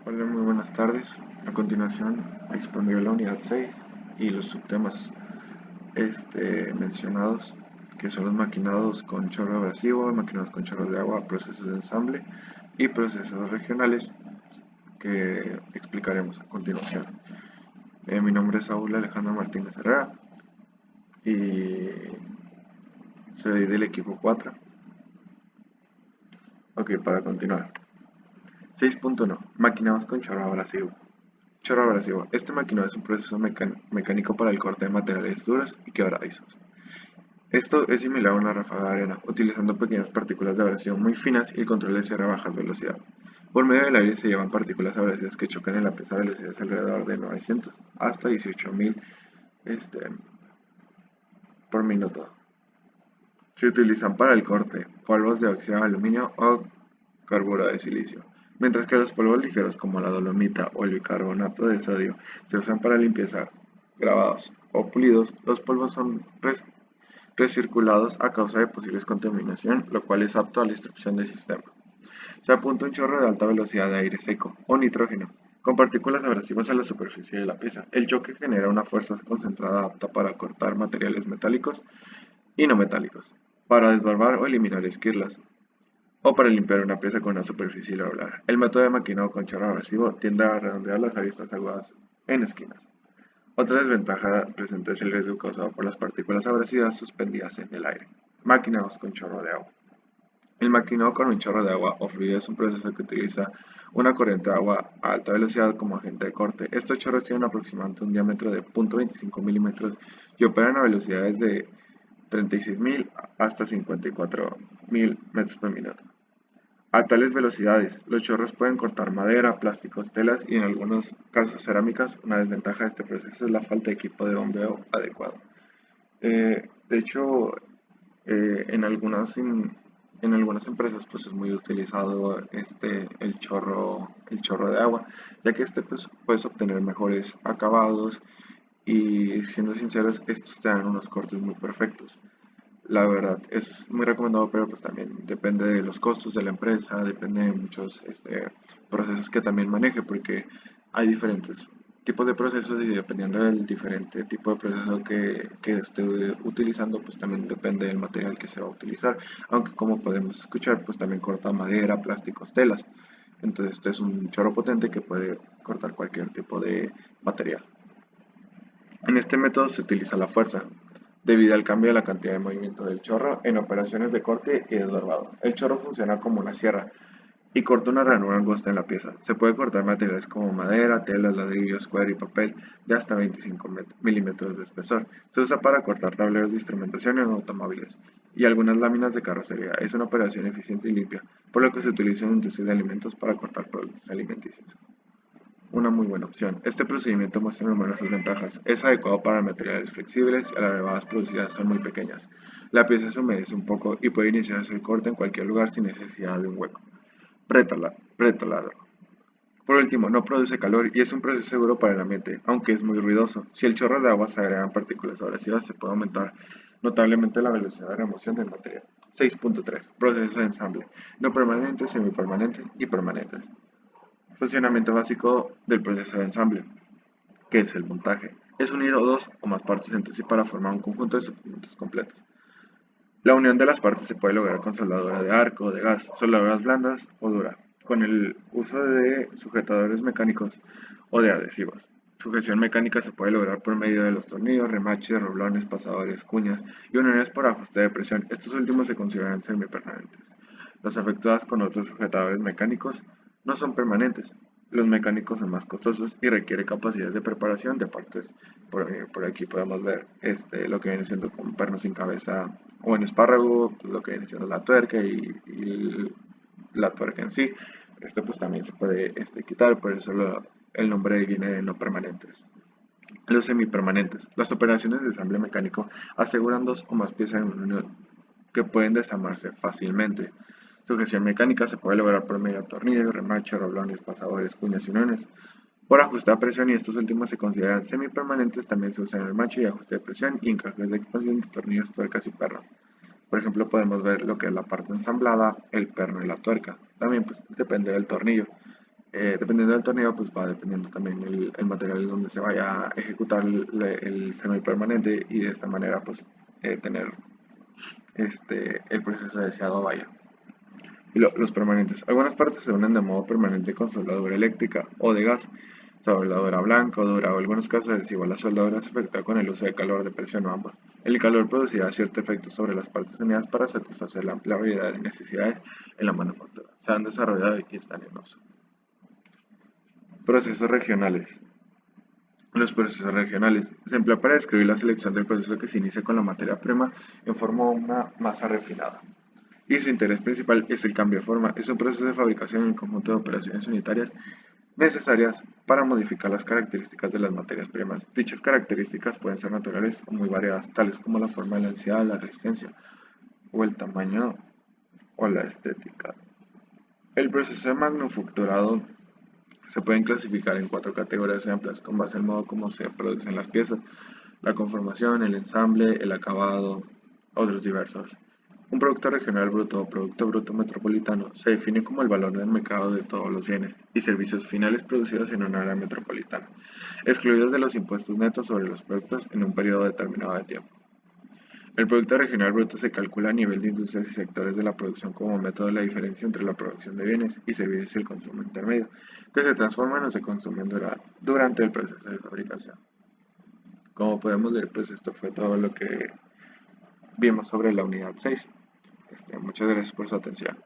Hola, muy buenas tardes. A continuación expondré la unidad 6 y los subtemas mencionados, que son los maquinados con chorro abrasivo, maquinados con chorro de agua, procesos de ensamble y procesos regionales que explicaremos a continuación. Mi nombre es Saúl Alejandro Martínez Herrera y soy del equipo 4. Ok, para continuar. 6.1. Maquinados con chorro abrasivo. Chorro abrasivo. Este maquinado es un proceso mecánico para el corte de materiales duros y quebradizos. Esto es similar a una ráfaga de arena, utilizando pequeñas partículas de abrasión muy finas y el control de cierre a baja velocidad. Por medio del aire se llevan partículas abrasivas que chocan en la pieza a velocidades alrededor de 900 hasta 18.000 este, por minuto. Se utilizan para el corte polvos de óxido de aluminio o carburo de silicio, mientras que los polvos ligeros como la dolomita o el bicarbonato de sodio se usan para limpieza grabados o pulidos. Los polvos son recirculados a causa de posibles contaminación, lo cual es apto a la destrucción del sistema. Se apunta un chorro de alta velocidad de aire seco o nitrógeno con partículas abrasivas a la superficie de la pieza. El choque genera una fuerza concentrada apta para cortar materiales metálicos y no metálicos, para desbarbar o eliminar esquirlas, o para limpiar una pieza con una superficie irregular. El método de maquinado con chorro abrasivo tiende a redondear las aristas agudas en esquinas. Otra desventaja presente es el riesgo causado por las partículas abrasivas suspendidas en el aire. Maquinados con chorro de agua. El maquinado con un chorro de agua o fluido es un proceso que utiliza una corriente de agua a alta velocidad como agente de corte. Estos chorros tienen aproximadamente un diámetro de 0.25 milímetros y operan a velocidades de 36.000 hasta 54.000 metros por minuto. A tales velocidades, los chorros pueden cortar madera, plásticos, telas y en algunos casos cerámicas. Una desventaja de este proceso es la falta de equipo de bombeo adecuado. De hecho, en algunas empresas pues es muy utilizado el chorro de agua, ya que pues puedes obtener mejores acabados y siendo sinceros, estos te dan unos cortes muy perfectos. La verdad, es muy recomendado, pero pues también depende de los costos de la empresa, depende de muchos procesos que también maneje, porque hay diferentes tipos de procesos y dependiendo del diferente tipo de proceso que esté utilizando, pues también depende del material que se va a utilizar. Aunque como podemos escuchar, pues también corta madera, plásticos, telas. Entonces este es un chorro potente que puede cortar cualquier tipo de material. En este método se utiliza la fuerza, debido al cambio de la cantidad de movimiento del chorro en operaciones de corte y desdoblado. El chorro funciona como una sierra y corta una ranura angosta en la pieza. Se puede cortar materiales como madera, telas, ladrillos, cuero y papel de hasta 25 milímetros de espesor. Se usa para cortar tableros de instrumentación en automóviles y algunas láminas de carrocería. Es una operación eficiente y limpia, por lo que se utiliza en la industria de alimentos para cortar productos alimenticios. Una muy buena opción. Este procedimiento muestra numerosas ventajas. Es adecuado para materiales flexibles y las rebajas producidas son muy pequeñas. La pieza se humedece un poco y puede iniciarse el corte en cualquier lugar sin necesidad de un hueco. Pretaladro. Por último, no produce calor y es un proceso seguro para el ambiente, aunque es muy ruidoso. Si el chorro de agua se agregan partículas abrasivas, se puede aumentar notablemente la velocidad de remoción del material. 6.3. Proceso de ensamble. No permanentes, semipermanentes y permanentes. Funcionamiento básico del proceso de ensamble, que es el montaje. Es unir dos o más partes entre sí para formar un conjunto de subconjuntos completos. La unión de las partes se puede lograr con soldadura de arco o de gas, soldaduras blandas o duras, con el uso de sujetadores mecánicos o de adhesivos. Sujeción mecánica se puede lograr por medio de los tornillos, remaches, roblones, pasadores, cuñas y uniones por ajuste de presión. Estos últimos se consideran semipermanentes. Las efectuadas con otros sujetadores mecánicos no son permanentes. Los mecánicos son más costosos y requiere capacidades de preparación de partes. Por aquí podemos ver lo que viene siendo un perno sin cabeza o en espárrago, pues, lo que viene siendo la tuerca y la tuerca en sí. Esto pues también se puede quitar, por eso el nombre viene de no permanentes. Los semipermanentes. Las operaciones de ensamble mecánico aseguran dos o más piezas en unión que pueden desarmarse fácilmente. Sujeción mecánica se puede lograr por medio de tornillos, remaches, roblones, pasadores, cuñas y uniones. Por ajuste de presión y estos últimos se consideran semipermanentes, también se usan en el macho y ajuste de presión y encajes de expansión de tornillos, tuercas y pernos. Por ejemplo, podemos ver lo que es la parte ensamblada, el perno y la tuerca. También pues depende del tornillo. Dependiendo del tornillo, pues va dependiendo también el material donde se vaya a ejecutar el semipermanente y de esta manera pues tener el proceso deseado vaya. Y los permanentes. Algunas partes se unen de modo permanente con soldadura eléctrica o de gas, soldadura blanca o dura, o en algunos casos adhesivo. La soldadura se efectúa con el uso de calor, de presión o ambos. El calor producirá cierto efecto sobre las partes unidas para satisfacer la amplia variedad de necesidades en la manufactura. Se han desarrollado y están en uso. Procesos regionales. Los procesos regionales se emplea para describir la selección del proceso que se inicia con la materia prima en forma de una masa refinada. Y su interés principal es el cambio de forma. Es un proceso de fabricación en el conjunto de operaciones unitarias necesarias para modificar las características de las materias primas. Dichas características pueden ser naturales o muy variadas, tales como la forma, la densidad, la resistencia o el tamaño o la estética. El proceso de manufacturado se pueden clasificar en cuatro categorías amplias con base al modo como se producen las piezas, la conformación, el ensamble, el acabado, otros diversos. Un producto regional bruto o producto bruto metropolitano se define como el valor del mercado de todos los bienes y servicios finales producidos en un área metropolitana, excluidos de los impuestos netos sobre los productos en un periodo determinado de tiempo. El producto regional bruto se calcula a nivel de industrias y sectores de la producción como método de la diferencia entre la producción de bienes y servicios y el consumo intermedio, que se transforman o se consumen durante el proceso de fabricación. Como podemos ver, pues esto fue todo lo que vimos sobre la unidad 6. Muchas gracias por su atención.